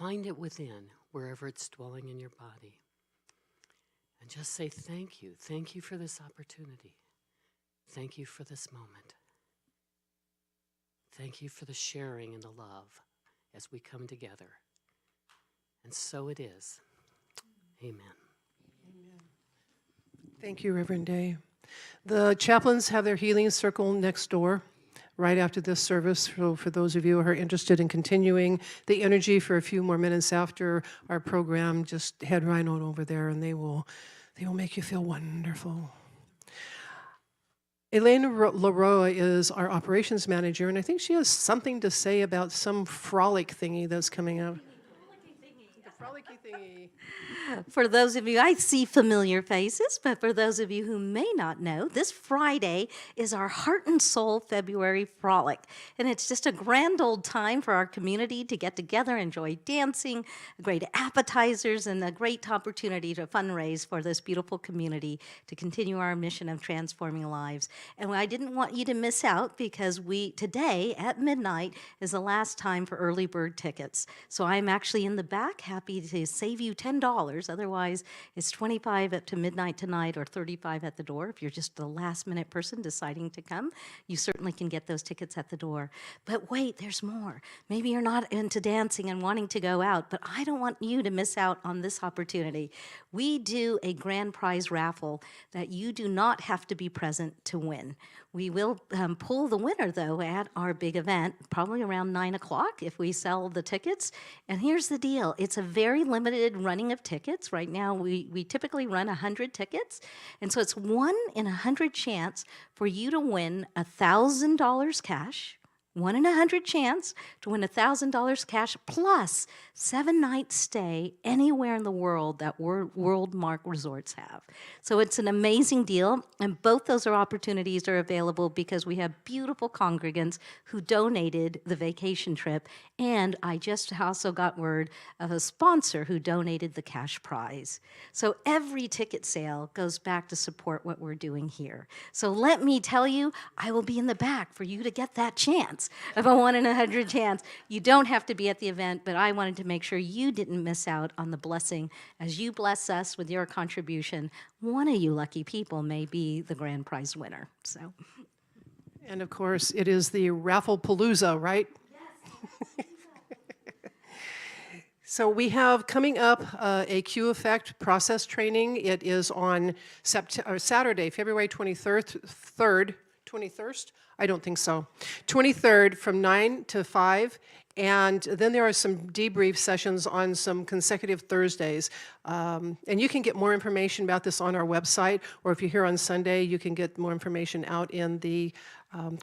find it within, wherever it's dwelling in your body. And just say thank you. Thank you for this opportunity. Thank you for this moment. Thank you for the sharing and the love as we come together. And so it is. Amen. Amen. Thank you, Reverend Day. The chaplains have their healing circle next door right after this service. So for those of you who are interested in continuing the energy for a few more minutes after our program, just head right on over there and they will make you feel wonderful. Elaine Leroy is our operations manager, and I think she has something to say about some frolic thingy that's coming up. The frolicky thingy. For those of you, I see familiar faces, but for those of you who may not know, this Friday is our Heart and Soul February Frolic. And it's just a grand old time for our community to get together, enjoy dancing, great appetizers, and a great opportunity to fundraise for this beautiful community to continue our mission of transforming lives. And I didn't want you to miss out because today at midnight is the last time for early bird tickets. So I'm actually in the back, happy to save you $10. Otherwise, it's $25 up to midnight tonight or $35 at the door. If you're just the last minute person deciding to come, you certainly can get those tickets at the door. But wait, there's more. Maybe you're not into dancing and wanting to go out, but I don't want you to miss out on this opportunity. We do a grand prize raffle that you do not have to be present to win. We will pull the winner, though, at our big event, probably around 9 o'clock if we sell the tickets. And here's the deal. It's a very limited running of tickets. Right now, we typically run 100 tickets. And so it's 1 in 100 chance for you to win $1,000 cash, 1 in 100 chance to win $1,000 cash plus 7-night stay anywhere in the world that World Mark resorts have. So it's an amazing deal, and both those opportunities are available because we have beautiful congregants who donated the vacation trip, and I just also got word of a sponsor who donated the cash prize. So every ticket sale goes back to support what we're doing here. So let me tell you, I will be in the back for you to get that chance of a 1 in 100 chance. You don't have to be at the event, but I wanted to make sure you didn't miss out on the blessing. As you bless us with your contribution, one of you lucky people may be the grand prize winner. So, And of course, it is the Raffle Palooza, right? yes. So we have coming up a Q Effect process training. It is on Saturday, February 21st? I don't think so. 23rd from 9 to 5. And then there are some debrief sessions on some consecutive Thursdays. And you can get more information about this on our website, or if you're here on Sunday, you can get more information out in the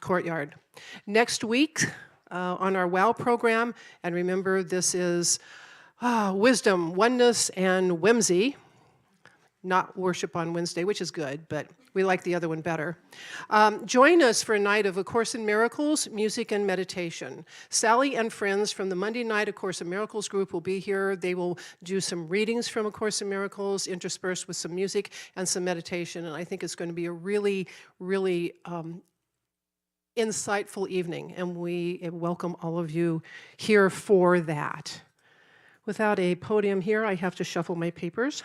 courtyard. Next week on our WOW program, and remember this is wisdom, oneness, and whimsy. Not worship on Wednesday, which is good, but we like the other one better. Join us for a night of A Course in Miracles, music, and meditation. Sally and friends from the Monday night A Course in Miracles group will be here. They will do some readings from A Course in Miracles, interspersed with some music and some meditation, and I think it's going to be a really, really insightful evening, and we welcome all of you here for that. Without a podium here, I have to shuffle my papers.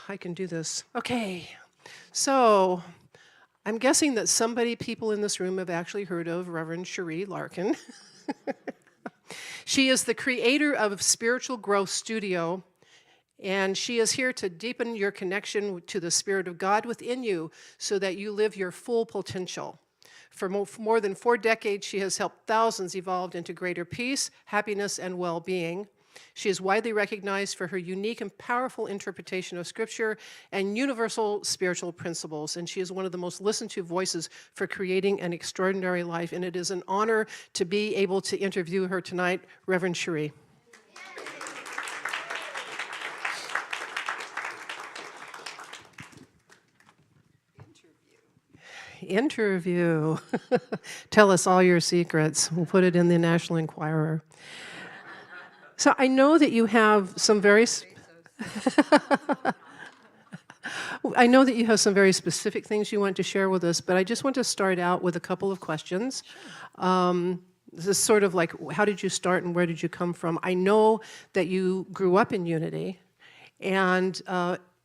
I can do this. Okay, so I'm guessing that people in this room have actually heard of Reverend Cherie Larkin. She is the creator of Spiritual Growth Studio, and she is here to deepen your connection to the Spirit of God within you so that you live your full potential. For more than 4 decades, she has helped thousands evolve into greater peace, happiness, and well-being. She is widely recognized for her unique and powerful interpretation of Scripture and universal spiritual principles, and she is one of the most listened to voices for creating an extraordinary life, and it is an honor to be able to interview her tonight, Reverend Cherie. Interview. Tell us all your secrets. We'll put it in the National Enquirer. So I know that you have some very specific things you want to share with us, but I just want to start out with a couple of questions. This is sort of like, how did you start and where did you come from? I know that you grew up in Unity, and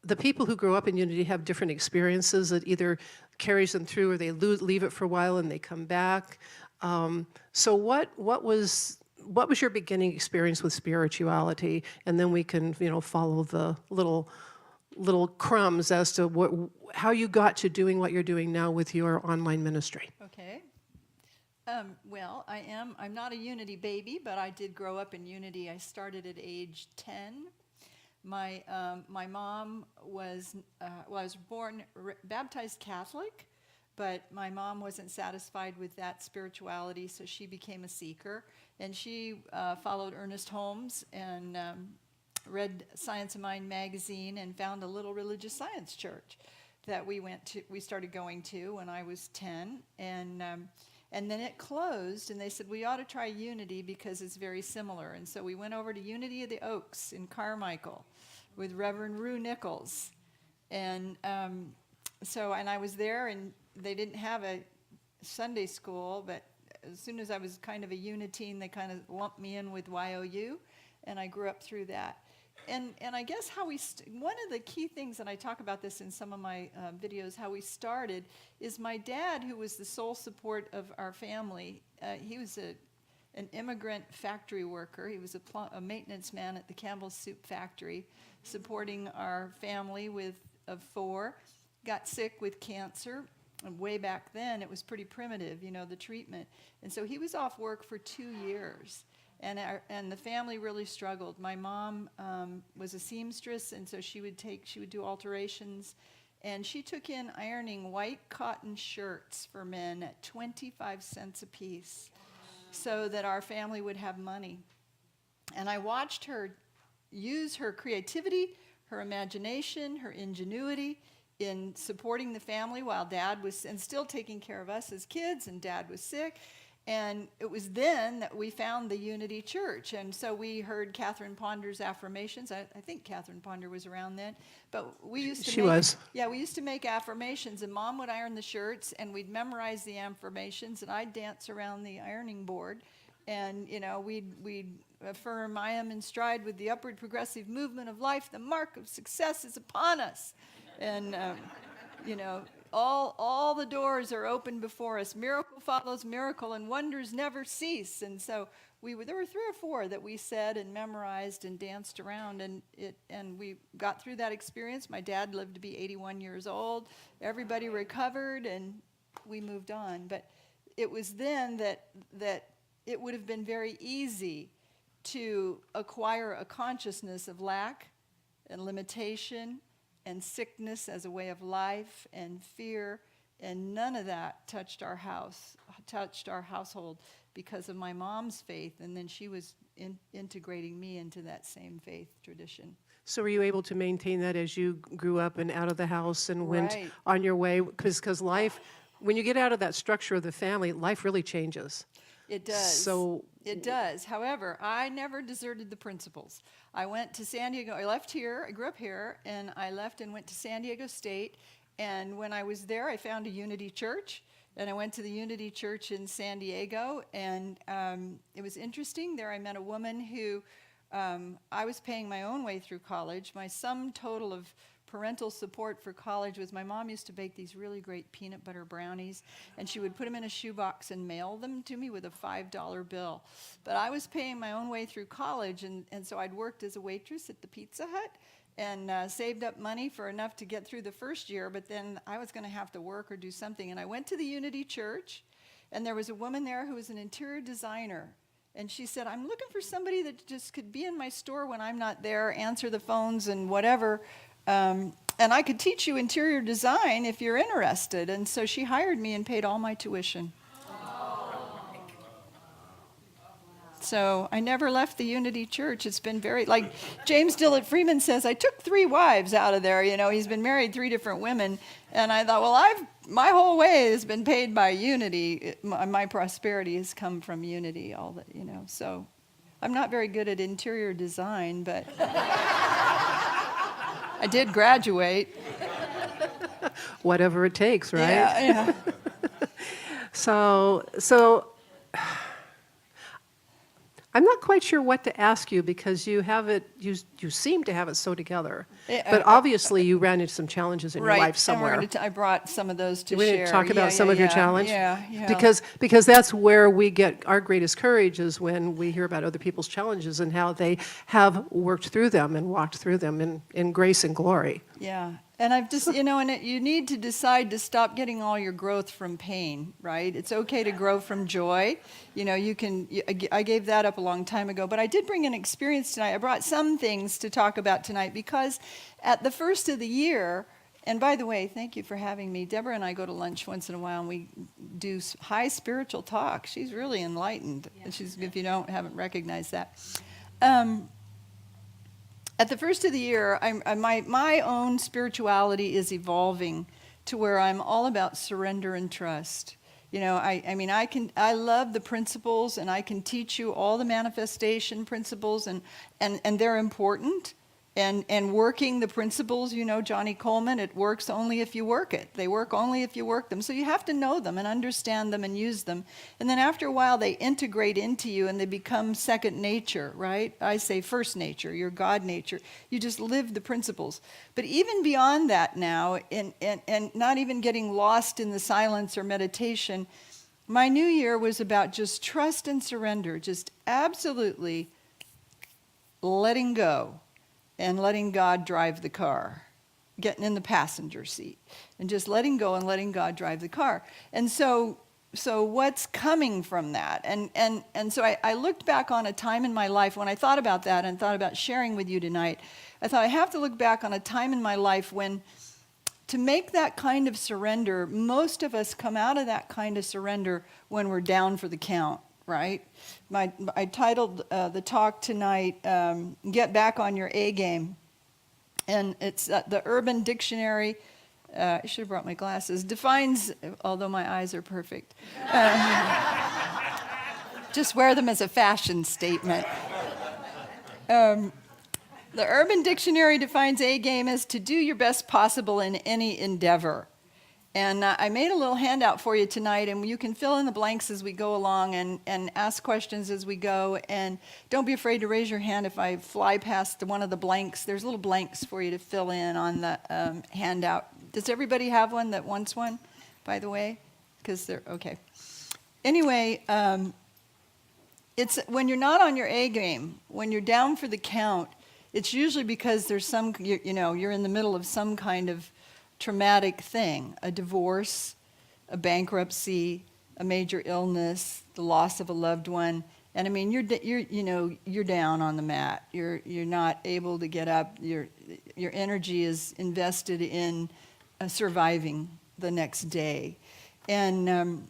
the people who grow up in Unity have different experiences that either carries them through or they leave it for a while and they come back. So what was your beginning experience with spirituality? And then we can, follow the little crumbs as to how you got to doing what you're doing now with your online ministry. Okay. Well, I'm not a Unity baby, but I did grow up in Unity. I started at age 10. My mom was, I was born baptized Catholic, but my mom wasn't satisfied with that spirituality, so she became a seeker. And she followed Ernest Holmes and read Science of Mind magazine and found a little religious science church that we started going to when I was 10. And then it closed, and they said, we ought to try Unity because it's very similar. And so we went over to Unity of the Oaks in Carmichael with Reverend Rue Nichols. And and I was there, and they didn't have a Sunday school, but as soon as I was kind of a Unitine, they kind of lumped me in with YOU, and I grew up through that. And I guess one of the key things, and I talk about this in some of my videos, how we started, is my dad, who was the sole support of our family. He was an immigrant factory worker. He was a maintenance man at the Campbell's Soup Factory, supporting our family of 4. Got sick with cancer. And way back then, it was pretty primitive, the treatment. And so he was off work for 2 years. And the family really struggled. My mom was a seamstress, and so she would do alterations, and she took in ironing white cotton shirts for men at 25 cents a piece, so that our family would have money. And I watched her use her creativity, her imagination, her ingenuity in supporting the family while Dad was, and still taking care of us as kids, and Dad was sick. And it was then that we found the Unity Church. And so we heard Catherine Ponder's affirmations. I think Catherine Ponder was around then. But we used to we used to make affirmations, and Mom would iron the shirts, and we'd memorize the affirmations, and I'd dance around the ironing board. And, we'd affirm, I am in stride with the upward progressive movement of life. The mark of success is upon us. And, all the doors are open before us. Miracle follows miracle, and wonders never cease. And so there were 3 or 4 that we said and memorized and danced around, and we got through that experience. My dad lived to be 81 years old. Everybody recovered, and we moved on. But it was then that it would have been very easy to acquire a consciousness of lack and limitation and sickness as a way of life, and fear, and none of that touched our household because of my mom's faith, and then she was integrating me into that same faith tradition. So were you able to maintain that as you grew up and out of the house and went Right. on your way? Because life, when you get out of that structure of the family, life really changes. It does. So it does. However, I never deserted the principles. I went to San Diego. I left here. I grew up here, and I left and went to San Diego State. And when I was there, I found a Unity Church, and I went to the Unity Church in San Diego. And it was interesting. There I met a woman who I was paying my own way through college. My sum total of parental support for college was my mom used to bake these really great peanut butter brownies, and she would put them in a shoebox and mail them to me with a $5 bill. But I was paying my own way through college, and so I'd worked as a waitress at the Pizza Hut and saved up money for enough to get through the first year, but then I was going to have to work or do something. And I went to the Unity Church, and there was a woman there who was an interior designer. And she said, I'm looking for somebody that just could be in my store when I'm not there, answer the phones and whatever. And I could teach you interior design if you're interested. And so she hired me and paid all my tuition. So I never left the Unity Church. It's been like James Dillard Freeman says, I took 3 wives out of there. He's been married 3 different women. And I thought, well, my whole way has been paid by Unity. My prosperity has come from Unity, So I'm not very good at interior design, but I did graduate. Whatever it takes, right? Yeah. So I'm not quite sure what to ask you because you have it, you seem to have it so together. But obviously you ran into some challenges in your Right, life somewhere. and I brought some of those to We're going share. to talk about Yeah, some yeah, of your yeah, challenge. Yeah, yeah. Because that's where we get our greatest courage is when we hear about other people's challenges and how they have worked through them and walked through them in grace and glory. Yeah, and I've just, you need to decide to stop getting all your growth from pain, right? It's okay to grow from joy. I gave that up a long time ago, but I did bring an experience tonight. I brought some things to talk about tonight because at the first of the year, and by the way, thank you for having me. Deborah and I go to lunch once in a while, and we do high spiritual talk. She's really enlightened. Yeah. If you haven't recognized that. At the first of the year, my own spirituality is evolving to where I'm all about surrender and trust. I love the principles, and I can teach you all the manifestation principles, and they're important. And working the principles, Johnny Coleman, it works only if you work it. They work only if you work them. So you have to know them and understand them and use them. And then after a while, they integrate into you and they become second nature, right? I say first nature, your God nature. You just live the principles. But even beyond that now, and not even getting lost in the silence or meditation, my new year was about just trust and surrender, just absolutely letting go. And letting God drive the car, getting in the passenger seat, and just letting go and letting God drive the car. And so what's coming from that? And so I looked back on a time in my life when I thought about that and thought about sharing with you tonight. I thought I have to look back on a time in my life when, to make that kind of surrender, most of us come out of that kind of surrender when we're down for the count, right? I titled the talk tonight, Get Back on Your A Game. And it's the Urban Dictionary, I should have brought my glasses, defines, although my eyes are perfect, just wear them as a fashion statement. The Urban Dictionary defines A game as to do your best possible in any endeavor. And I made a little handout for you tonight, and you can fill in the blanks as we go along and ask questions as we go. And don't be afraid to raise your hand if I fly past one of the blanks. There's little blanks for you to fill in on the handout. Does everybody have one that wants one, by the way? Because they're, okay. Anyway, it's when you're not on your A game, when you're down for the count, it's usually because there's you're in the middle of some kind of traumatic thing, a divorce, a bankruptcy, a major illness, the loss of a loved one, and I mean you're down on the mat. You're not able to get up. Your energy is invested in surviving the next day, and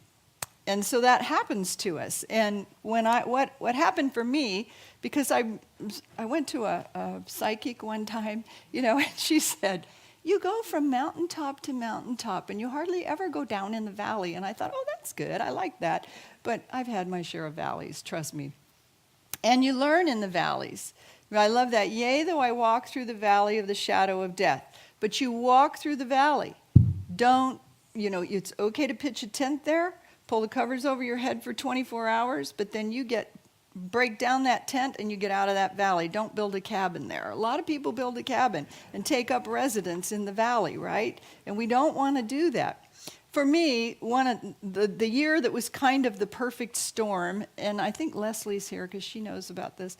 so that happens to us. And when what happened for me, because I went to a psychic one time, and she said, you go from mountaintop to mountaintop, and you hardly ever go down in the valley. And I thought, oh, that's good. I like that. But I've had my share of valleys, trust me. And you learn in the valleys. I love that. Yea, though I walk through the valley of the shadow of death. But you walk through the valley. Don't, it's okay to pitch a tent there, pull the covers over your head for 24 hours, but then break down that tent and you get out of that valley. Don't build a cabin there. A lot of people build a cabin and take up residence in the valley, right? And we don't want to do that. For me, one of the year that was kind of the perfect storm, and I think Leslie's here because she knows about this,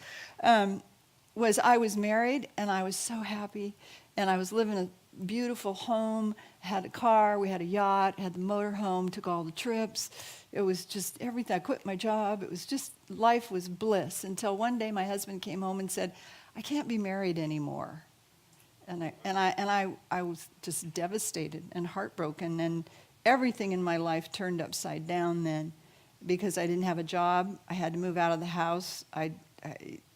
was I was married and I was so happy, and I was living in a beautiful home, had a car, we had a yacht, had the motor home, took all the trips. It was just everything. I quit my job. It was just, life was bliss until one day my husband came home and said, I can't be married anymore. And I was just devastated and heartbroken, and everything in my life turned upside down then because I didn't have a job. I had to move out of the house.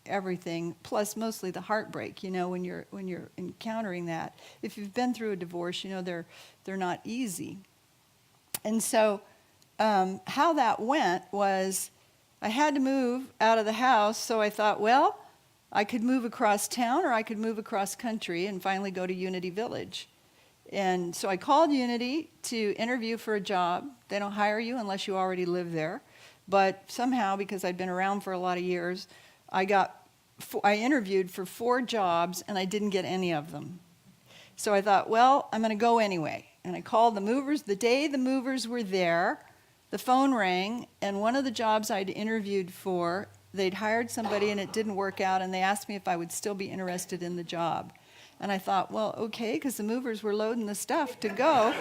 Everything, plus mostly the heartbreak, when you're encountering that. If you've been through a divorce, they're not easy. And so how that went was I had to move out of the house, so I thought, well, I could move across town or I could move across country and finally go to Unity Village. And so I called Unity to interview for a job. They don't hire you unless you already live there. But somehow, because I'd been around for a lot of years, I interviewed for 4 jobs, and I didn't get any of them. So I thought, well, I'm going to go anyway. And I called the movers. The day the movers were there, the phone rang, and one of the jobs I'd interviewed for, they'd hired somebody and it didn't work out, and they asked me if I would still be interested in the job. And I thought, well, okay, because the movers were loading the stuff to go.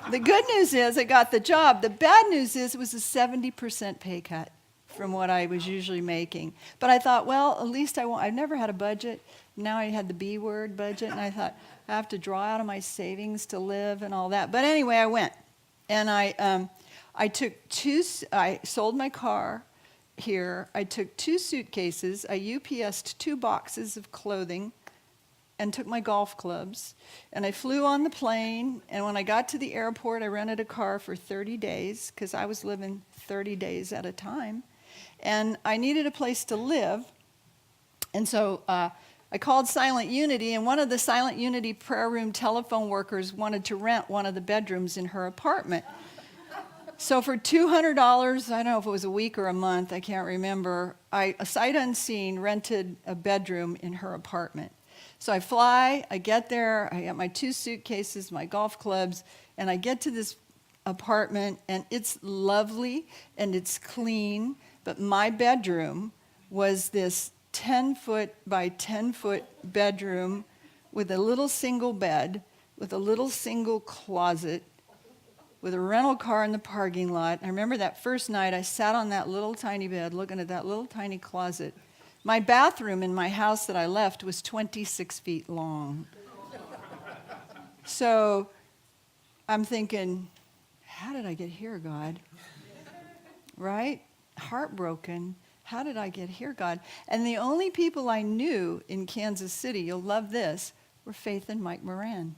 The good news is I got the job. The bad news is it was a 70% pay cut from what I was usually making. But I thought, well, at least I've never had a budget. Now I had the B word, budget, and I thought, I have to draw out of my savings to live and all that. But anyway, I went. And I sold my car here. I took 2 suitcases. I UPS'd 2 boxes of clothing and took my golf clubs. And I flew on the plane. And when I got to the airport, I rented a car for 30 days because I was living 30 days at a time. And I needed a place to live. And so I called Silent Unity, and one of the Silent Unity prayer room telephone workers wanted to rent one of the bedrooms in her apartment. So for $200, I don't know if it was a week or a month, I can't remember, I, sight unseen, rented a bedroom in her apartment. So I fly, I get there, I got my 2 suitcases, my golf clubs, and I get to this apartment, and it's lovely, and it's clean, but my bedroom was this 10-foot by 10-foot bedroom with a little single bed, with a little single closet, with a rental car in the parking lot. I remember that first night I sat on that little tiny bed looking at that little tiny closet. My bathroom in my house that I left was 26 feet long. So I'm thinking, how did I get here, God? Right? Heartbroken. How did I get here, God? And the only people I knew in Kansas City, you'll love this, were Faith and Mike Moran.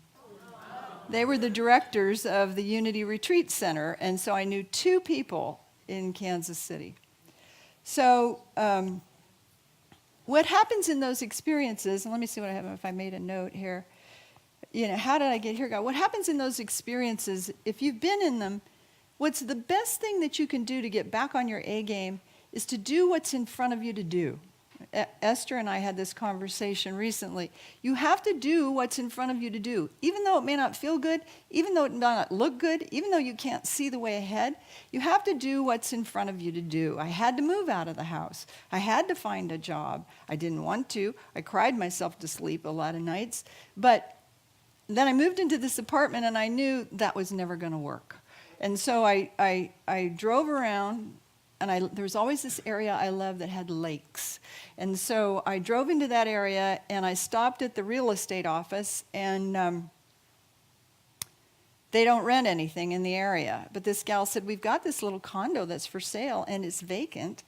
They were the directors of the Unity Retreat Center, and so I knew 2 people in Kansas City. So what happens in those experiences, and let me see what I have, if I made a note here. You know, how did I get here, God? What happens in those experiences, if you've been in them, what's the best thing that you can do to get back on your A game is to do what's in front of you to do. Esther and I had this conversation recently. You have to do what's in front of you to do. Even though it may not feel good, even though it may not look good, even though you can't see the way ahead, you have to do what's in front of you to do. I had to move out of the house. I had to find a job. I didn't want to. I cried myself to sleep a lot of nights. But then I moved into this apartment, and I knew that was never going to work. And so I drove around, and there was always this area I loved that had lakes. And so I drove into that area, and I stopped at the real estate office, and they don't rent anything in the area. But this gal said, we've got this little condo that's for sale, and it's vacant.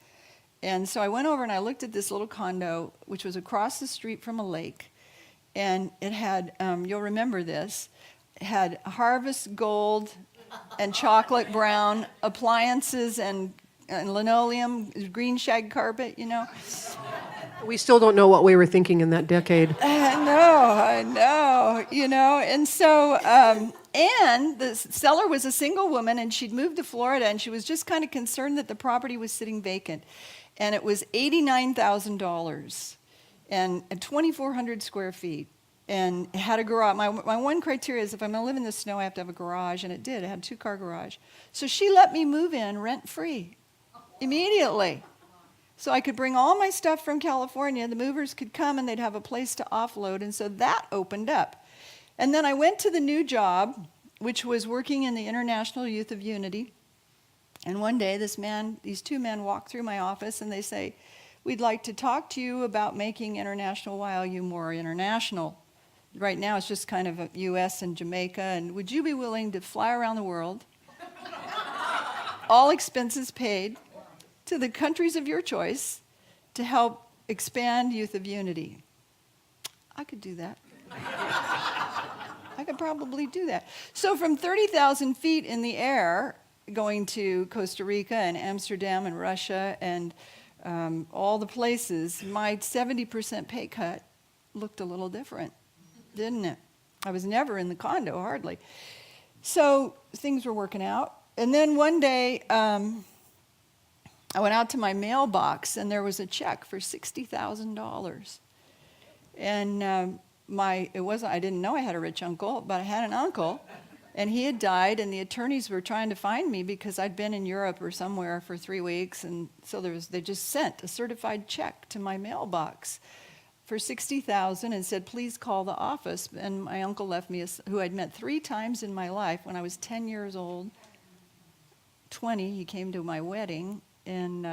And so I went over and I looked at this little condo, which was across the street from a lake. And it had, you'll remember this, it had harvest gold and chocolate brown appliances and linoleum, green shag carpet, you know. We still don't know what we were thinking in that decade. I know, you know. And so, and the seller was a single woman, and she'd moved to Florida, and she was just kind of concerned that the property was sitting vacant. And it was $89,000 and 2,400 square feet. And it had a garage. My one criteria is if I'm going to live in the snow, I have to have a garage, and it did. It had a 2-car garage. So she let me move in rent-free immediately. So I could bring all my stuff from California. The movers could come, and they'd have a place to offload, and so that opened up. And then I went to the new job, which was working in the International Youth of Unity. And one day, these 2 men walked through my office, and they say, we'd like to talk to you about making International YLU more international. Right now, it's just kind of a U.S. and Jamaica, and would you be willing to fly around the world, all expenses paid, to the countries of your choice to help expand Youth of Unity? I could do that. I could probably do that. So from 30,000 feet in the air, going to Costa Rica and Amsterdam and Russia and all the places, my 70% pay cut looked a little different, didn't it? I was never in the condo, hardly. So things were working out. And then one day, I went out to my mailbox, and there was a check for $60,000. And I didn't know I had a rich uncle, but I had an uncle, and he had died, and the attorneys were trying to find me because I'd been in Europe or somewhere for 3 weeks, and so they just sent a certified check to my mailbox for $60,000 and said, please call the office. And my uncle left me, who I'd met 3 times in my life. When I was 10 years old, 20, he came to my wedding, and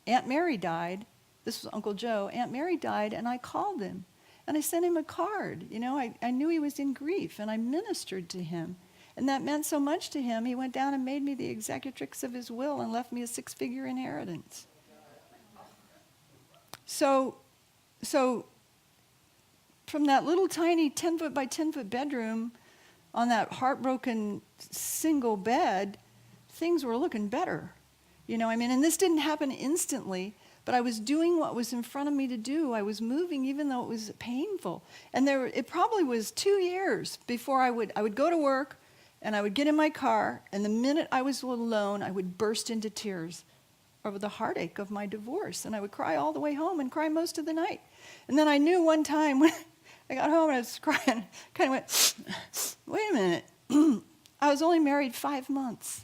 Aunt Mary died. This was Uncle Joe. Aunt Mary died, and I called him. And I sent him a card. You know, I knew he was in grief, and I ministered to him. And that meant so much to him, he went down and made me the executrix of his will and left me a 6-figure inheritance. So from that little tiny 10-foot by 10-foot bedroom on that heartbroken single bed, things were looking better. You know, I mean, and this didn't happen instantly, but I was doing what was in front of me to do. I was moving even though it was painful. And it probably was 2 years before I would go to work, and I would get in my car, and the minute I was alone, I would burst into tears over the heartache of my divorce. And I would cry all the way home and cry most of the night. And then I knew one time when I got home and I was crying, kind of went, wait a minute, I was only married 5 months.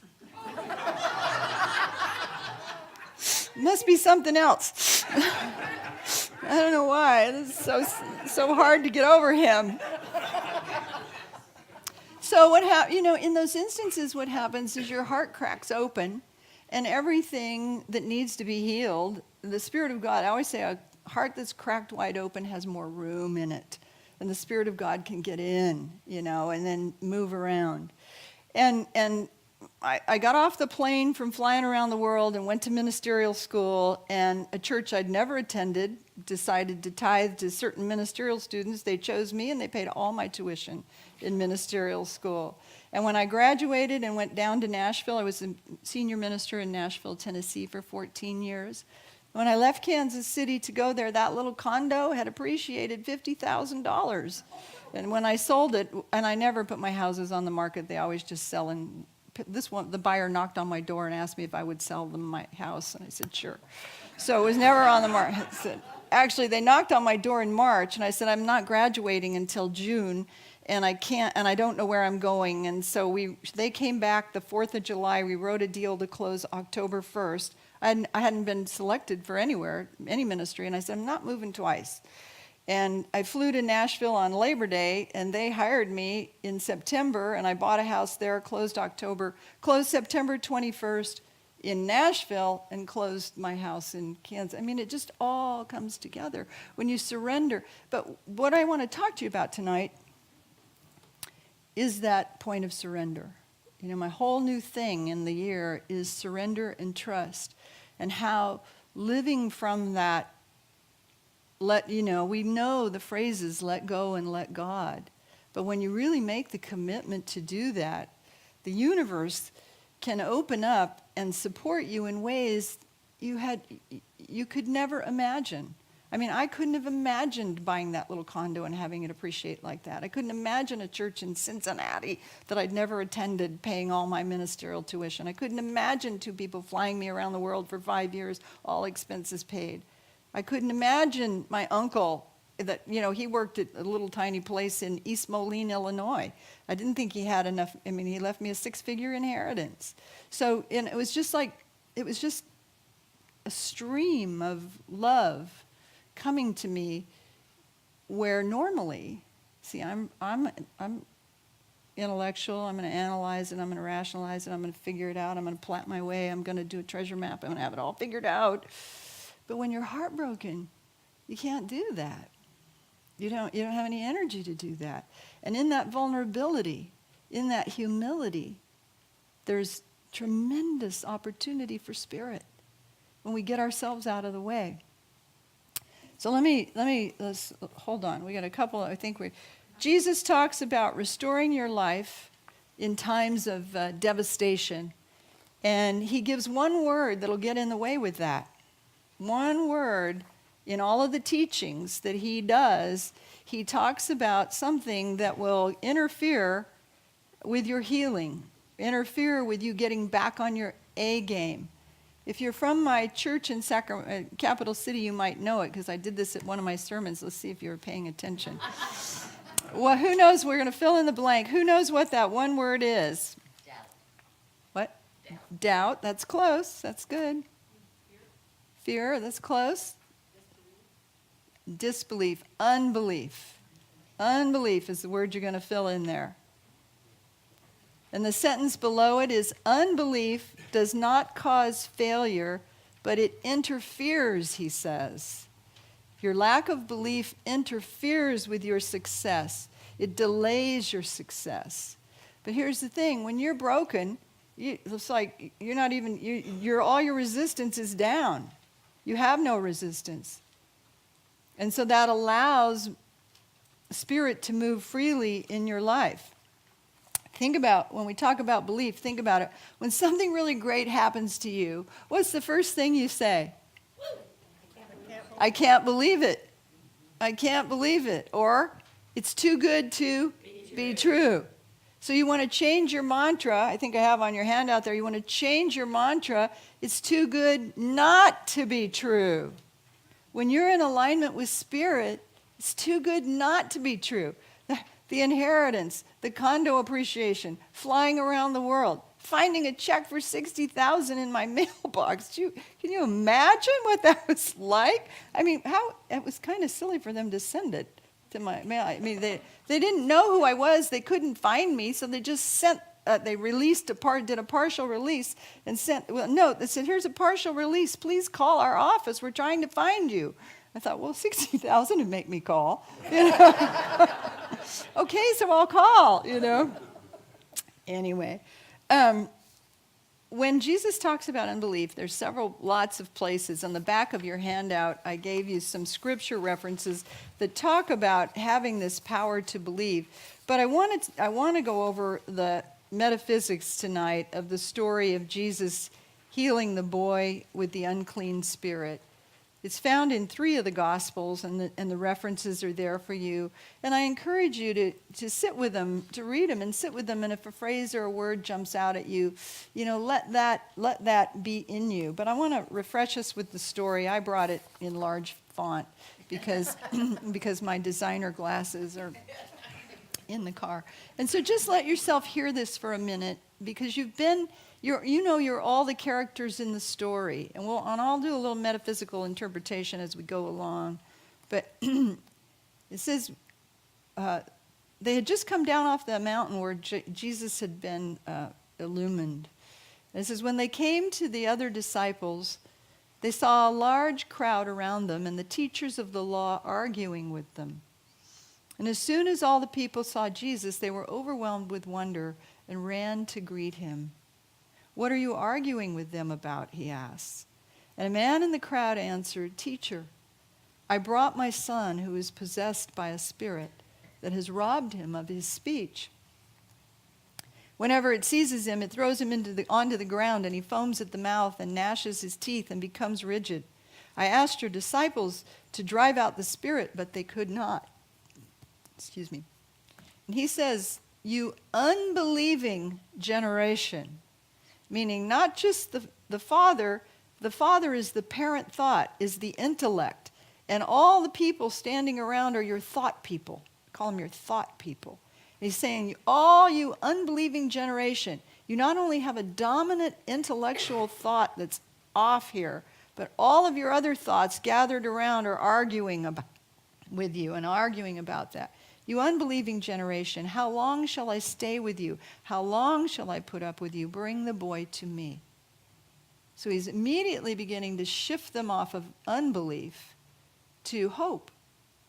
Must be something else. I don't know why. It's so hard to get over him. So in those instances, what happens is your heart cracks open, and everything that needs to be healed, the Spirit of God, I always say a heart that's cracked wide open has more room in it, and the Spirit of God can get in, and then move around. And I got off the plane from flying around the world and went to ministerial school, and a church I'd never attended decided to tithe to certain ministerial students. They chose me, and they paid all my tuition in ministerial school. And when I graduated and went down to Nashville, I was a senior minister in Nashville, Tennessee for 14 years. When I left Kansas City to go there, that little condo had appreciated $50,000. And when I sold it, and I never put my houses on the market, they always just sell. And this one, the buyer knocked on my door and asked me if I would sell them my house, and I said, sure. So it was never on the market. Actually, they knocked on my door in March, and I said, I'm not graduating until June, and I can't, and I don't know where I'm going. And so they came back the 4th of July. We wrote a deal to close October 1st. I hadn't been selected for anywhere, any ministry, and I said, I'm not moving twice. And I flew to Nashville on Labor Day, and they hired me in September, and I bought a house there, closed September 21st in Nashville, and closed my house in Kansas. I mean, it just all comes together when you surrender. But what I want to talk to you about tonight is that point of surrender. My whole new thing in the year is surrender and trust, and how living from that, we know the phrases, let go and let God. But when you really make the commitment to do that, the universe can open up and support you in ways you could never imagine. I mean, I couldn't have imagined buying that little condo and having it appreciate like that. I couldn't imagine a church in Cincinnati that I'd never attended paying all my ministerial tuition. I couldn't imagine 2 people flying me around the world for 5 years, all expenses paid. I couldn't imagine my uncle that, he worked at a little tiny place in East Moline, Illinois. I didn't think he had enough. I mean, he left me a 6-figure inheritance. So, and it was just a stream of love coming to me, where normally, see, I'm intellectual. I'm going to analyze it. I'm going to rationalize it. I'm going to figure it out. I'm going to plot my way. I'm going to do a treasure map. I'm going to have it all figured out. But when you're heartbroken, you can't do that. You don't have any energy to do that. And in that vulnerability, in that humility, there's tremendous opportunity for spirit when we get ourselves out of the way. So let's hold on. We got a couple, Jesus talks about restoring your life in times of devastation. And he gives one word that'll get in the way with that. One word in all of the teachings that he does, he talks about something that will interfere with your healing, interfere with you getting back on your A game. If you're from my church in Sacramento, Capital City, you might know it because I did this at one of my sermons. Let's see if you were paying attention. Well, who knows? We're going to fill in the blank. Who knows what that one word is? Doubt. What? Doubt. That's close. That's good. Fear. That's close. Disbelief. Unbelief. Unbelief is the word you're going to fill in there. And the sentence below it is, unbelief does not cause failure, but it interferes, he says. Your lack of belief interferes with your success. It delays your success. But here's the thing, when you're broken, it's like you're not even, all your resistance is down. You have no resistance. And so that allows Spirit to move freely in your life. Think about, when we talk about belief, think about it. When something really great happens to you, what's the first thing you say? I can't believe it. I can't believe it. Or, it's too good to be true. So you want to change your mantra. I think I have on your handout there. You want to change your mantra. It's too good not to be true. When you're in alignment with Spirit, it's too good not to be true. The inheritance, the condo appreciation, flying around the world, finding a check for $60,000 in my mailbox. Can you imagine what that was like? I mean, it was kind of silly for them to send it to my mail. I mean, they didn't know who I was. They couldn't find me, so they just sent. They did a partial release and sent a note that said, "Here's a partial release. Please call our office. We're trying to find you." I thought, well, $60,000 would make me call. You know? Okay, so I'll call, you know. Anyway, when Jesus talks about unbelief, there's lots of places. On the back of your handout, I gave you some scripture references that talk about having this power to believe. But I want to go over the metaphysics tonight of the story of Jesus healing the boy with the unclean spirit. It's found in 3 of the Gospels, and the references are there for you. And I encourage you to sit with them, to read them and sit with them. And if a phrase or a word jumps out at you, let that be in you. But I want to refresh us with the story. I brought it in large font because my designer glasses are in the car. And so just let yourself hear this for a minute, because you're all the characters in the story. And I'll do a little metaphysical interpretation as we go along. But it says, they had just come down off the mountain where Jesus had been illumined. And it says, when they came to the other disciples, they saw a large crowd around them and the teachers of the law arguing with them. And as soon as all the people saw Jesus, they were overwhelmed with wonder and ran to greet him. "What are you arguing with them about?" he asked. And a man in the crowd answered, "Teacher, I brought my son who is possessed by a spirit that has robbed him of his speech. Whenever it seizes him, it throws him onto the ground, and he foams at the mouth and gnashes his teeth and becomes rigid. I asked your disciples to drive out the spirit, but they could not." Excuse me. And he says, "You unbelieving generation," meaning not just the father is the parent thought, is the intellect. And all the people standing around are your thought people. Call them your thought people. And he's saying, all you unbelieving generation, you not only have a dominant intellectual thought that's off here, but all of your other thoughts gathered around are arguing with you and arguing about that. "You unbelieving generation, how long shall I stay with you? How long shall I put up with you? Bring the boy to me." So he's immediately beginning to shift them off of unbelief to hope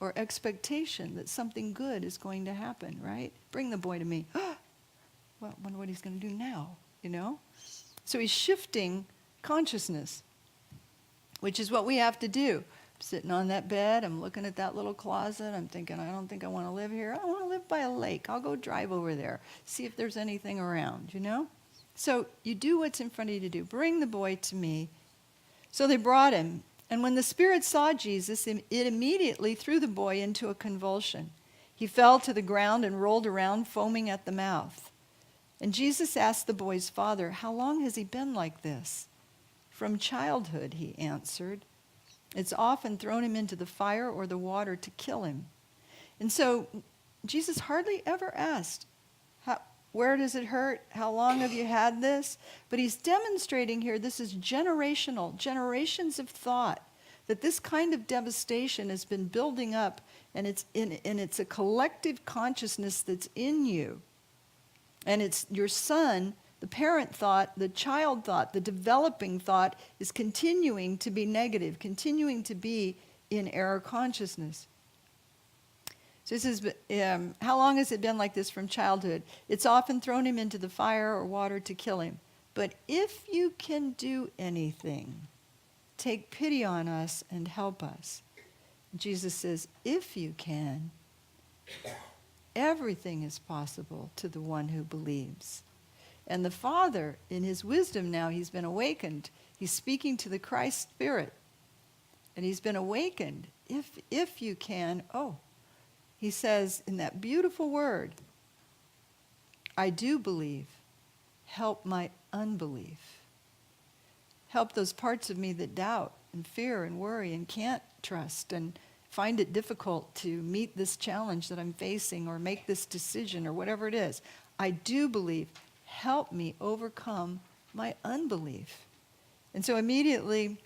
or expectation that something good is going to happen, right? "Bring the boy to me." Well, I wonder what he's going to do now, So he's shifting consciousness, which is what we have to do. I'm sitting on that bed, I'm looking at that little closet, I'm thinking, I don't think I want to live here. I want to live by a lake. I'll go drive over there, see if there's anything around, So you do what's in front of you to do. "Bring the boy to me." So they brought him. And when the spirit saw Jesus, it immediately threw the boy into a convulsion. He fell to the ground and rolled around, foaming at the mouth. And Jesus asked the boy's father, "How long has he been like this?" From childhood, he answered. It's often thrown him into the fire or the water to kill him. And so Jesus hardly ever asked, where does it hurt? How long have you had this? But he's demonstrating here this is generational, generations of thought, that this kind of devastation has been building up, and it's a collective consciousness that's in you. And it's your son, the parent thought, the child thought, the developing thought is continuing to be negative, continuing to be in error consciousness. So this is, how long has it been like this from childhood? It's often thrown him into the fire or water to kill him. But if you can do anything, take pity on us and help us. Jesus says, if you can, everything is possible to the one who believes. And the Father, in his wisdom now, he's been awakened. He's speaking to the Christ Spirit. And he's been awakened. If you can, he says in that beautiful word, I do believe. Help my unbelief. Help those parts of me that doubt and fear and worry and can't trust and find it difficult to meet this challenge that I'm facing or make this decision or whatever it is. I do believe. Help me overcome my unbelief. And so immediately,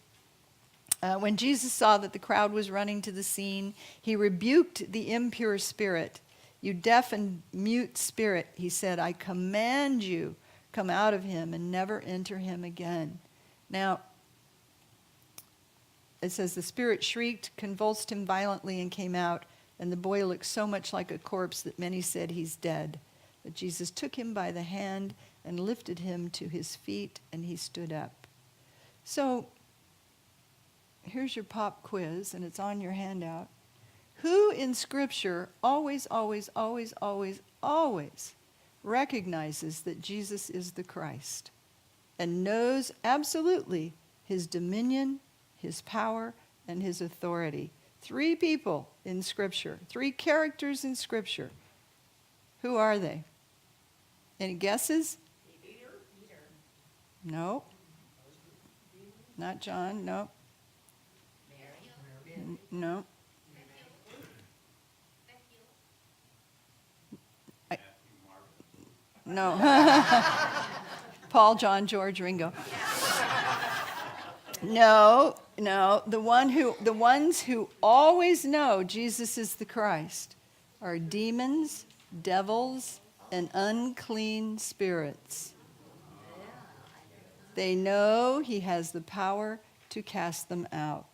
when Jesus saw that the crowd was running to the scene, he rebuked the impure spirit. You deaf and mute spirit, he said, I command you, come out of him and never enter him again. Now, it says the spirit shrieked, convulsed him violently, and came out, and the boy looked so much like a corpse that many said he's dead. But Jesus took him by the hand and lifted him to his feet, and he stood up. So, here's your pop quiz, and it's on your handout. Who in Scripture always, always, always, always, always recognizes that Jesus is the Christ and knows absolutely his dominion, his power, and his authority? 3 people in Scripture, 3 characters in Scripture. Who are they? Any guesses? Peter. No. Not John, no. No. No. Paul, John, George, Ringo. No. The ones who always know Jesus is the Christ are demons, devils, and unclean spirits. They know he has the power to cast them out.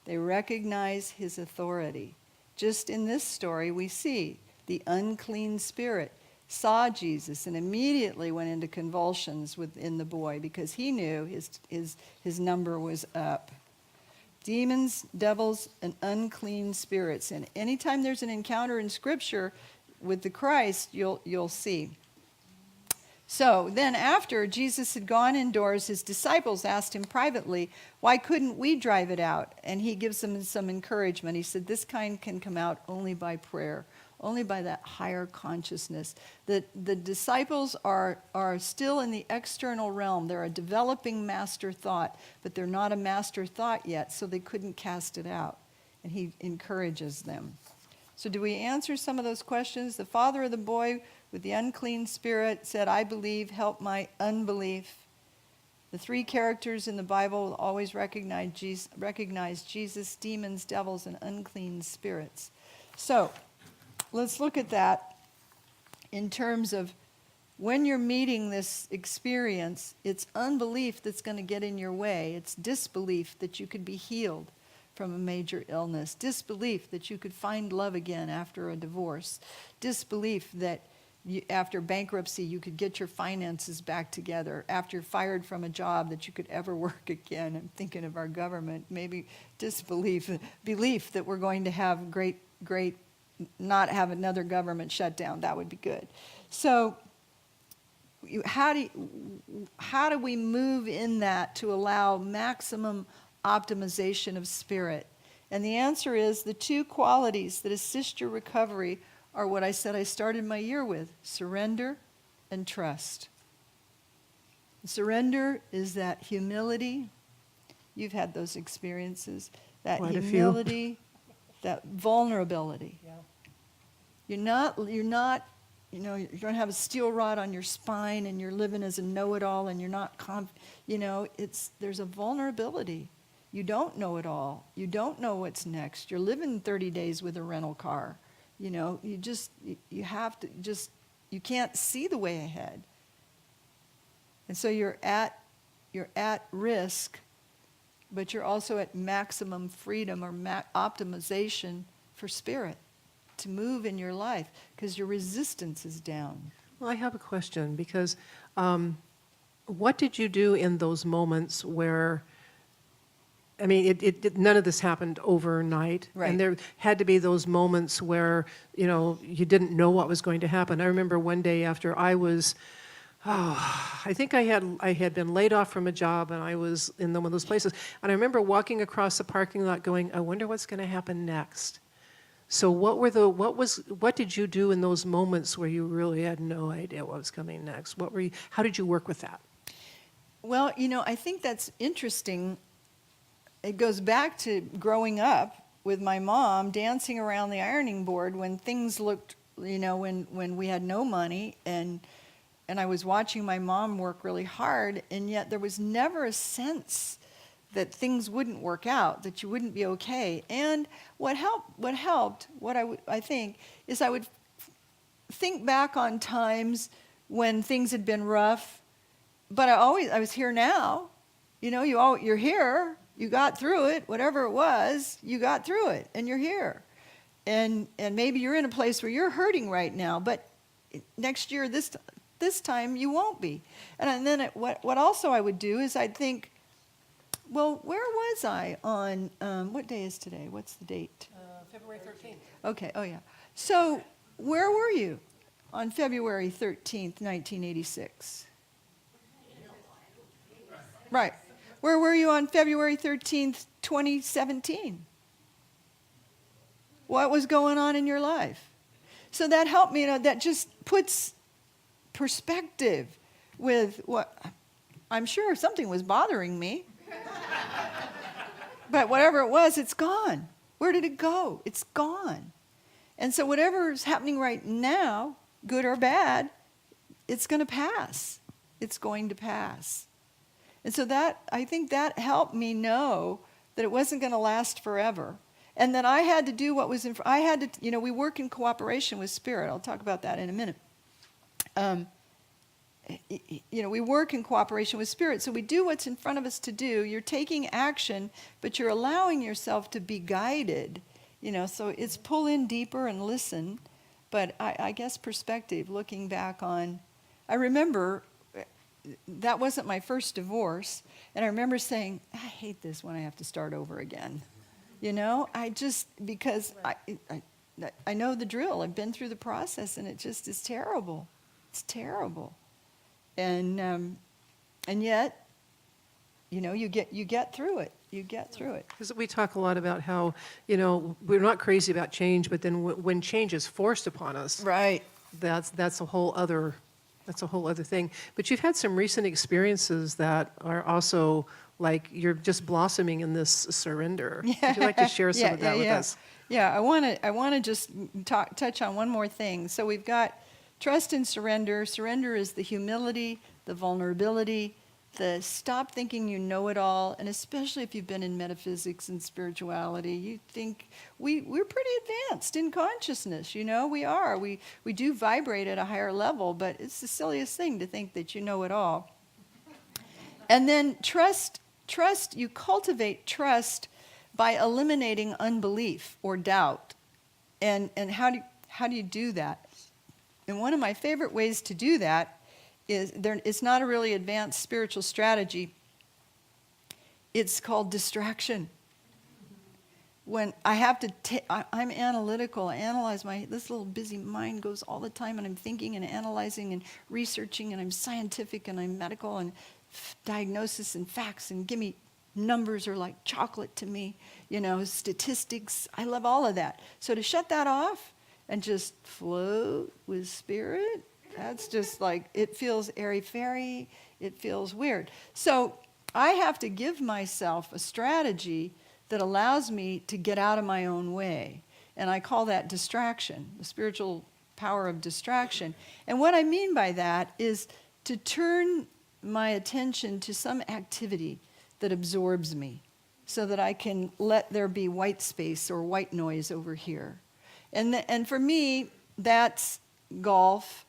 They recognize his authority. Just in this story, we see the unclean spirit saw Jesus and immediately went into convulsions within the boy because he knew his number was up. Demons, devils, and unclean spirits. And anytime there's an encounter in Scripture with the Christ, you'll see. So then after Jesus had gone indoors, his disciples asked him privately, why couldn't we drive it out? And he gives them some encouragement. He said, this kind can come out only by prayer, only by that higher consciousness. The disciples are still in the external realm. They're a developing master thought, but they're not a master thought yet, so they couldn't cast it out. And he encourages them. So do we answer some of those questions? The father of the boy with the unclean spirit said, I believe, help my unbelief. The 3 characters in the Bible will always recognize Jesus, demons, devils, and unclean spirits. So let's look at that in terms of when you're meeting this experience, it's unbelief that's going to get in your way. It's disbelief that you could be healed from a major illness. Disbelief that you could find love again after a divorce. Disbelief that after bankruptcy, you could get your finances back together. After you're fired from a job, that you could ever work again. I'm thinking of our government. Maybe disbelief, belief that we're going to have not have another government shutdown. That would be good. So how do we move in that to allow maximum optimization of spirit? And the answer is the 2 qualities that assist your recovery are what I said I started my year with: surrender and trust. Surrender is that humility You've had those experiences. That Quite a few. humility, that vulnerability. You're not, you don't have a steel rod on your spine and you're living as a know-it-all and you're not, there's a vulnerability. You don't know it all. You don't know what's next. You're living 30 days with a rental car. You have to you can't see the way ahead. And so you're at risk, but you're also at maximum freedom or optimization for spirit to move in your life because your resistance is down. Well, I have a question because what did you do in those moments where, I mean, none of this happened overnight. Right. And there had to be those moments where, you didn't know what was going to happen. I remember one day after I was, I think I had been laid off from a job and I was in one of those places. And I remember walking across the parking lot going, I wonder what's going to happen next. So what did you do in those moments where you really had no idea what was coming next? How did you work with that? Well, I think that's interesting. It goes back to growing up with my mom dancing around the ironing board when things looked, when we had no money and I was watching my mom work really hard, and yet there was never a sense that things wouldn't work out, that you wouldn't be okay. And what helped, I think, is I would think back on times when things had been rough, but I was here now. You're here, you got through it, whatever it was, you got through it, and you're here. And maybe you're in a place where you're hurting right now, but next year, this time, you won't be. And then what also I would do is I'd think, well, where was I on, what day is today? What's the date? February 13th. Okay, oh yeah. So where were you on February 13th, 1986? Right. Where were you on February 13th, 2017? What was going on in your life? So that helped me, that just puts perspective with what, I'm sure something was bothering me. But whatever it was, it's gone. Where did it go? It's gone. And so whatever is happening right now, good or bad, it's going to pass. It's going to pass. And so I think that helped me know that it wasn't going to last forever. And that I had to do what was we work in cooperation with Spirit. I'll talk about that in a minute. We work in cooperation with Spirit, so we do what's in front of us to do. You're taking action, but you're allowing yourself to be guided. So it's pull in deeper and listen. But I guess perspective, looking back on, I remember that wasn't my first divorce, and I remember saying, I hate this when I have to start over again. Because I know the drill. I've been through the process, and it just is terrible. It's terrible. And yet, you get through it. You get through it. Because we talk a lot about how, we're not crazy about change, but then when change is forced upon us, Right. that's a whole other thing. But you've had some recent experiences that are also like you're just blossoming in this surrender. Would you like to share some of that with us? Yeah, I want to just touch on one more thing. So we've got trust and surrender. Surrender is the humility, the vulnerability, the stop thinking you know it all, and especially if you've been in metaphysics and spirituality, you think we're pretty advanced in consciousness. We are. We do vibrate at a higher level, but it's the silliest thing to think that you know it all. And then trust. You cultivate trust by eliminating unbelief or doubt. And how do you do that? And one of my favorite ways to do that is it's not a really advanced spiritual strategy. It's called distraction. When I have to, I'm analytical. I analyze this little busy mind goes all the time, and I'm thinking and analyzing and researching, and I'm scientific and I'm medical and diagnosis and facts, and give me numbers are like chocolate to me, statistics. I love all of that. So to shut that off and just float with Spirit, that's just like, it feels airy-fairy. It feels weird. So I have to give myself a strategy that allows me to get out of my own way. And I call that distraction, the spiritual power of distraction. And what I mean by that is to turn my attention to some activity that absorbs me so that I can let there be white space or white noise over here. And for me, that's golf.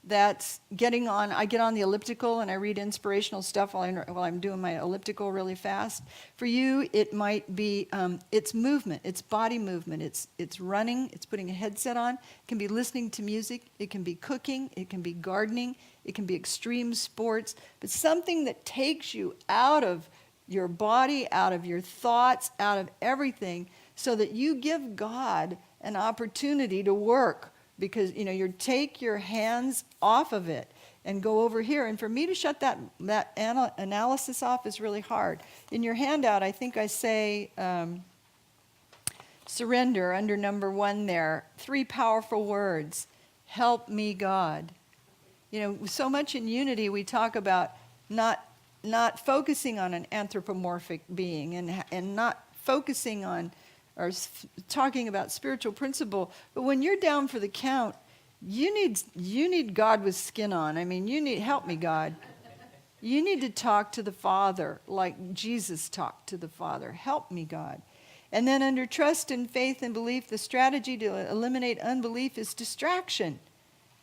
That's getting on. I get on the elliptical and I read inspirational stuff while I'm doing my elliptical really fast. For you, it might be it's movement, it's body movement, it's running, it's putting a headset on. It can be listening to music, it can be cooking, it can be gardening, it can be extreme sports, but something that takes you out of your body, out of your thoughts, out of everything, so that you give God an opportunity to work. Because, you take your hands off of it and go over here. And for me to shut that analysis off is really hard. In your handout, I think I say surrender under number 1 there. 3 powerful words. Help me, God. So much in Unity we talk about not focusing on an anthropomorphic being and not focusing on or talking about spiritual principle, but when you're down for the count, you need God with skin on. I mean, you need, help me, God. You need to talk to the Father like Jesus talked to the Father. Help me, God. And then under trust and faith and belief, the strategy to eliminate unbelief is distraction.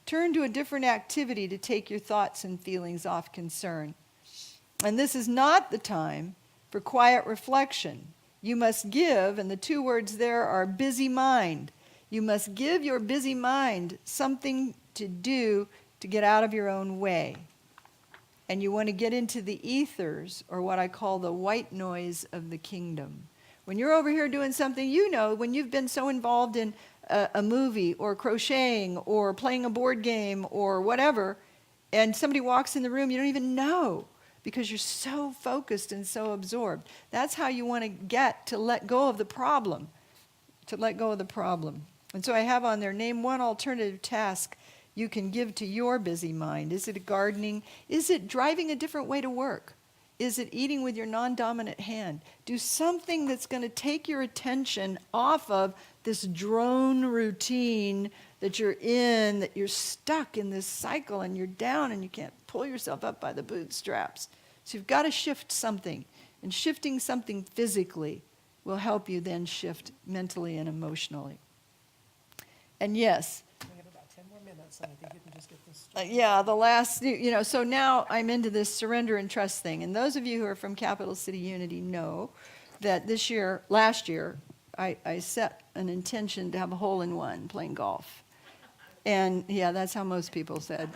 Turn to a different activity to take your thoughts and feelings off concern. And this is not the time for quiet reflection. You must give, and the 2 words there are busy mind. You must give your busy mind something to do to get out of your own way. And you want to get into the ethers, or what I call the white noise of the kingdom. When you're over here doing something, when you've been so involved in a movie or crocheting or playing a board game or whatever, and somebody walks in the room, you don't even know, because you're so focused and so absorbed. That's how you want to get to let go of the problem. To let go of the problem. And so I have on there, name 1 alternative task you can give to your busy mind. Is it gardening? Is it driving a different way to work? Is it eating with your non-dominant hand? Do something that's going to take your attention off of this drone routine that you're in, that you're stuck in this cycle and you're down and you can't pull yourself up by the bootstraps. So you've got to shift something. And shifting something physically will help you then shift mentally and emotionally. And yes. We have about 10 more minutes, and I think you can just get this. The last, so now I'm into this surrender and trust thing. And those of you who are from Capital City Unity know that last year, I set an intention to have a hole-in-one playing golf. And that's how most people said,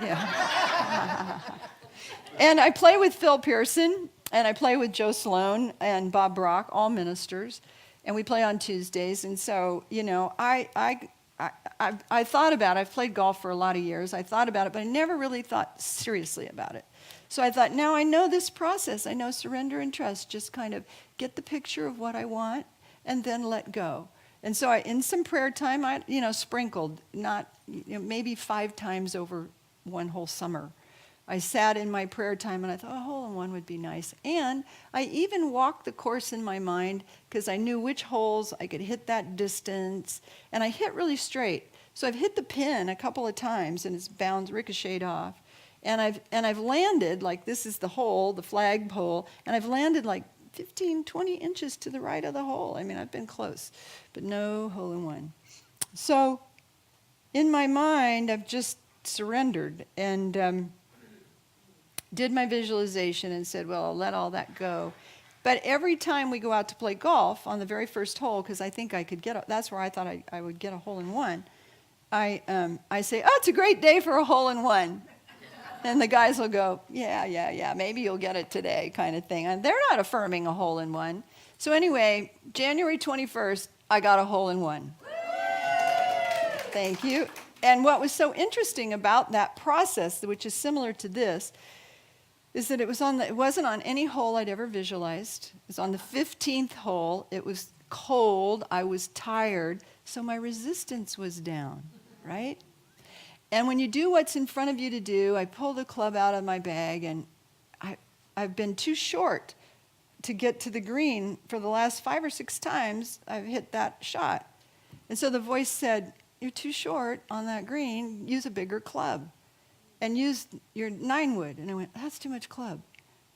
And I play with Phil Pearson, and I play with Joe Sloan and Bob Brock, all ministers, and we play on Tuesdays. And so, I thought about it. I've played golf for a lot of years. I thought about it, but I never really thought seriously about it. So I thought, now I know this process. I know surrender and trust. Just kind of get the picture of what I want and then let go. And so in some prayer time, I sprinkled, maybe 5 times over one whole summer. I sat in my prayer time and I thought, a hole-in-one would be nice. And I even walked the course in my mind because I knew which holes I could hit that distance. And I hit really straight. So I've hit the pin a couple of times and it's ricocheted off. And I've landed, like this is the hole, the flag pole, and I've landed like 15, 20 inches to the right of the hole. I mean, I've been close, but no hole-in-one. So in my mind, I've just surrendered and did my visualization and said, well, I'll let all that go. But every time we go out to play golf on the very first hole, because I think I could that's where I thought I would get a hole-in-one, I say, oh, it's a great day for a hole-in-one. And the guys will go, yeah, maybe you'll get it today, kind of thing. And they're not affirming a hole-in-one. So anyway, January 21st, I got a hole-in-one. Thank you. And what was so interesting about that process, which is similar to this, is that it wasn't on any hole I'd ever visualized. It was on the 15th hole. It was cold. I was tired. So my resistance was down, right? And when you do what's in front of you to do, I pulled a club out of my bag, and I've been too short to get to the green. For the last 5 or 6 times, I've hit that shot. And so the voice said, you're too short on that green. Use a bigger club. And use your 9-wood. And I went, that's too much club.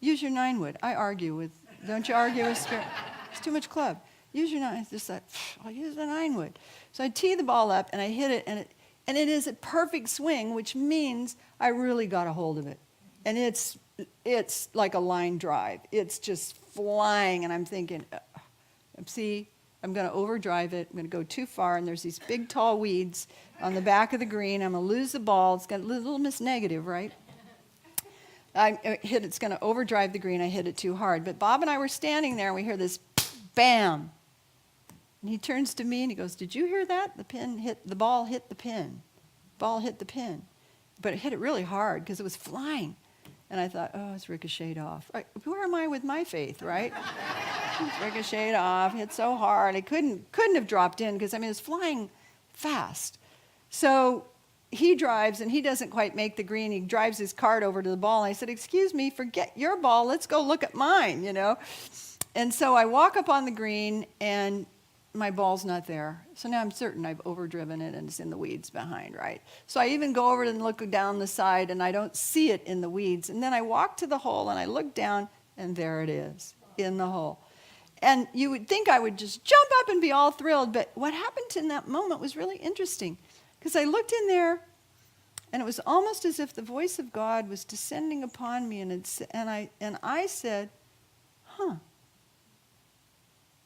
Use your 9-wood. I argue with, don't you argue with spirit? It's too much club. Use your 9. I just thought, I'll use the 9-wood. So I tee the ball up and I hit it, and it is a perfect swing, which means I really got a hold of it. And it's like a line drive. It's just flying, and I'm thinking, see, I'm going to overdrive it. I'm going to go too far, and there's these big, tall weeds on the back of the green. I'm going to lose the ball. It's got a little miss negative, right? It's going to overdrive the green. I hit it too hard. But Bob and I were standing there, and we hear this bam. And he turns to me, and he goes, did you hear that? The ball hit the pin. Ball hit the pin. But it hit it really hard because it was flying. And I thought, oh, it's ricocheted off. Where am I with my faith, right? It's ricocheted off, hit so hard. It couldn't have dropped in because, it's flying fast. So he drives, and he doesn't quite make the green. He drives his cart over to the ball. And I said, excuse me, forget your ball. Let's go look at mine, And so I walk up on the green, and my ball's not there. So now I'm certain I've overdriven it, and it's in the weeds behind, right? So I even go over and look down the side, and I don't see it in the weeds. And then I walk to the hole, and I look down, and there it is, in the hole. And you would think I would just jump up and be all thrilled, but what happened in that moment was really interesting, because I looked in there, and it was almost as if the voice of God was descending upon me, and I said, huh.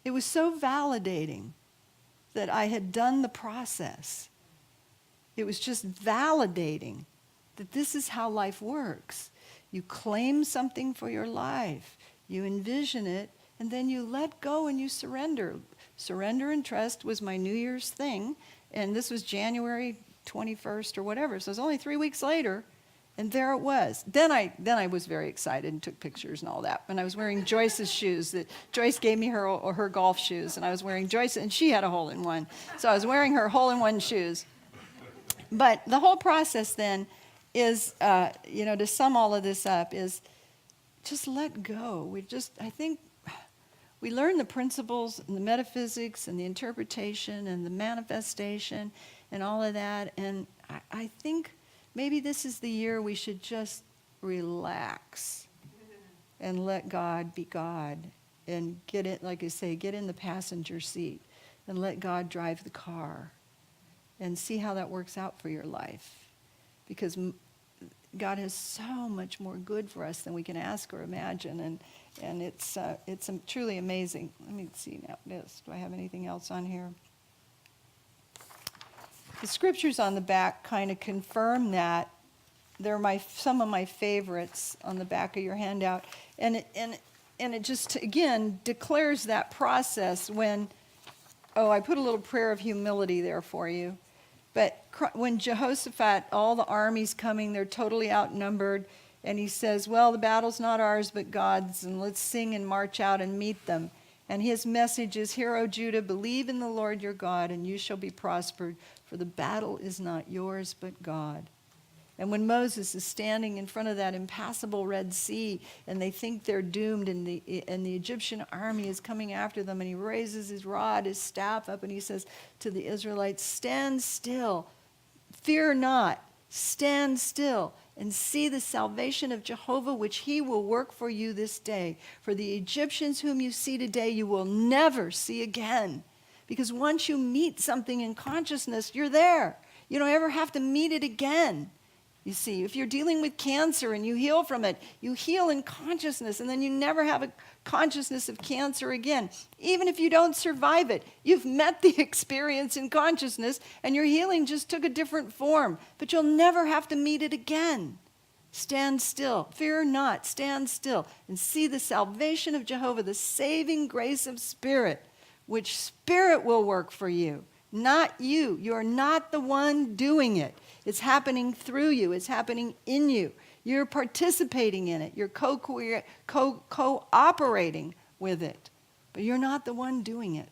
It was so validating that I had done the process. It was just validating that this is how life works. You claim something for your life, you envision it, and then you let go and you surrender. Surrender and trust was my New Year's thing, and this was January 21st or whatever, so it was only 3 weeks later. And there it was. Then I was very excited and took pictures and all that. And I was wearing Joyce's shoes. Joyce gave me her golf shoes, and I was wearing Joyce, and she had a hole-in-one. So I was wearing her hole-in-one shoes. But the whole process then is, to sum all of this up, is just let go. I think we learn the principles and the metaphysics and the interpretation and the manifestation and all of that. And I think maybe this is the year we should just relax and let God be God and get it, like I say, get in the passenger seat and let God drive the car and see how that works out for your life. Because God has so much more good for us than we can ask or imagine, and it's truly amazing. Let me see now this. Do I have anything else on here? The scriptures on the back kind of confirm that. They're some of my favorites on the back of your handout. And it just, again, declares that process when, I put a little prayer of humility there for you. But when Jehoshaphat, all the armies coming, they're totally outnumbered. And he says, well, the battle's not ours but God's, and let's sing and march out and meet them. And his message is, hear, O Judah, believe in the Lord your God, and you shall be prospered. For the battle is not yours, but God. And when Moses is standing in front of that impassable Red Sea, and they think they're doomed, and the Egyptian army is coming after them, and he raises his rod, his staff up, and he says to the Israelites, stand still, fear not, stand still, and see the salvation of Jehovah, which he will work for you this day. For the Egyptians whom you see today, you will never see again. Because once you meet something in consciousness, you're there. You don't ever have to meet it again. You see, if you're dealing with cancer and you heal from it, you heal in consciousness, and then you never have a consciousness of cancer again. Even if you don't survive it, you've met the experience in consciousness, and your healing just took a different form. But you'll never have to meet it again. Stand still. Fear not. Stand still. And see the salvation of Jehovah, the saving grace of Spirit, which Spirit will work for you, not you. You're not the one doing it. It's happening through you. It's happening in you. You're participating in it. You're cooperating with it. But you're not the one doing it.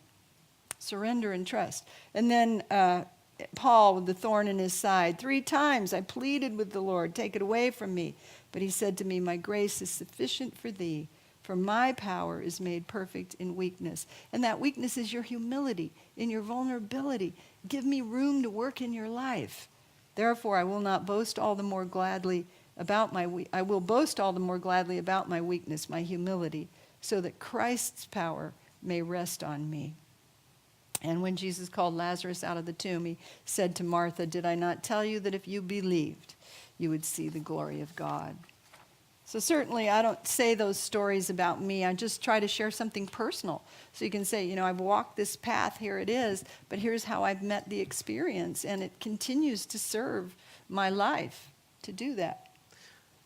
Surrender and trust. And then Paul with the thorn in his side. 3 times I pleaded with the Lord, take it away from me. But he said to me, my grace is sufficient for thee, For my power is made perfect in weakness. And that weakness is your humility, in your vulnerability. Give me room to work in your life. Therefore, I will boast all the more gladly about my weakness, my humility, so that Christ's power may rest on me. And when Jesus called Lazarus out of the tomb, he said to Martha, "Did I not tell you that if you believed, you would see the glory of God?" So certainly I don't say those stories about me. I just try to share something personal. So you can say, I've walked this path, here it is, but here's how I've met the experience. And it continues to serve my life to do that.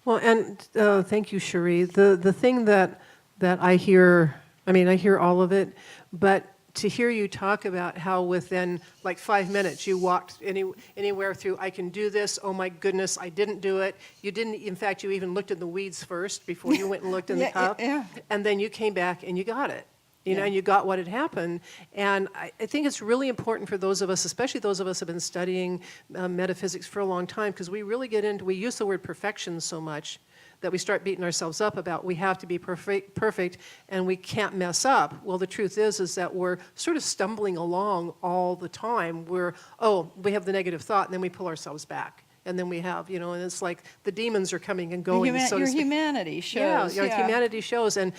Well, and thank you, Cherie. The thing that I hear, I hear all of it, but to hear you talk about how within like 5 minutes you walked anywhere through, I can do this, oh my goodness, I didn't do it. You didn't, in fact, you even looked in the weeds first before you went and looked in the cup. Yeah. And then you came back and you got it. And you got what had happened. And I think it's really important for those of us, especially those of us who have been studying metaphysics for a long time, because we really we use the word perfection so much that we start beating ourselves up about we have to be perfect and we can't mess up. Well, the truth is that we're sort of stumbling along all the time. We have the negative thought, and then we pull ourselves back. And then we have, and it's like the demons are coming and going. Your humanity shows. Yeah, humanity shows. And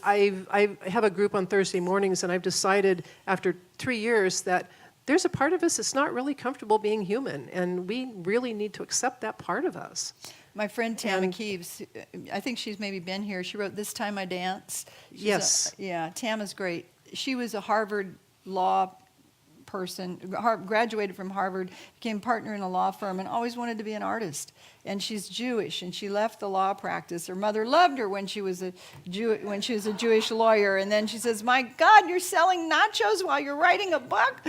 I have a group on Thursday mornings, and I've decided after 3 years that there's a part of us that's not really comfortable being human, and we really need to accept that part of us. My friend Tama Keeves, I think she's maybe been here. She wrote This Time I Dance. Yes. Tama's great. She was a Harvard law person, graduated from Harvard, became partner in a law firm, and always wanted to be an artist. And she's Jewish, and she left the law practice. Her mother loved her when she was a Jewish lawyer. And then she says, "My God, you're selling nachos while you're writing a book?"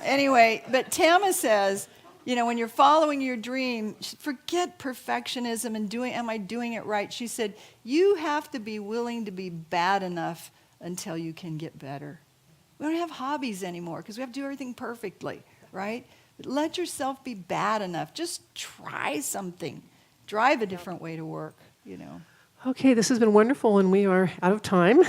Anyway, but Tama says, when you're following your dream, forget perfectionism and am I doing it right? She said, you have to be willing to be bad enough until you can get better. We don't have hobbies anymore because we have to do everything perfectly, right? But let yourself be bad enough. Just try something. Drive a different way to work, Okay, this has been wonderful, and we are out of time.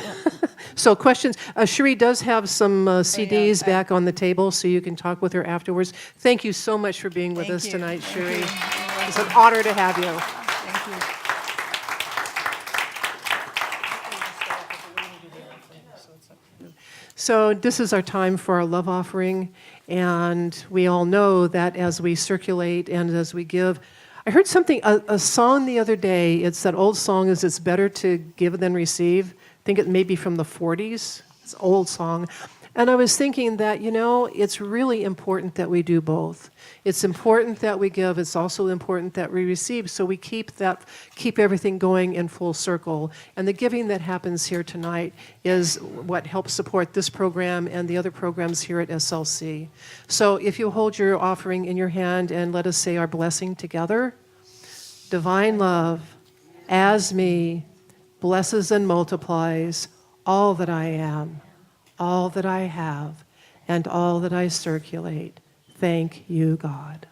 So questions. Cherie does have some CDs back on the table, so you can talk with her afterwards. Thank you so much for being with us tonight, Cherie. It's an honor to have you. Thank you. So this is our time for our love offering, and we all know that as we circulate and as we give, I heard something, a song the other day. It's that old song, It's Better to Give Than Receive. I think it may be from the 40s. It's an old song. And I was thinking that, it's really important that we do both. It's important that we give. It's also important that we receive. So we keep everything going in full circle. And the giving that happens here tonight is what helps support this program and the other programs here at SLC. So if you hold your offering in your hand and let us say our blessing together. Divine love, as me, blesses and multiplies all that I am, all that I have, and all that I circulate. Thank you, God.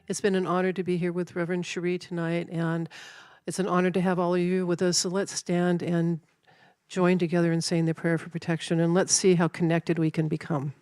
It's been an honor to be here with Reverend Cherie tonight, and it's an honor to have all of you with us. So let's stand and join together in saying the prayer for protection, and let's see how connected we can become.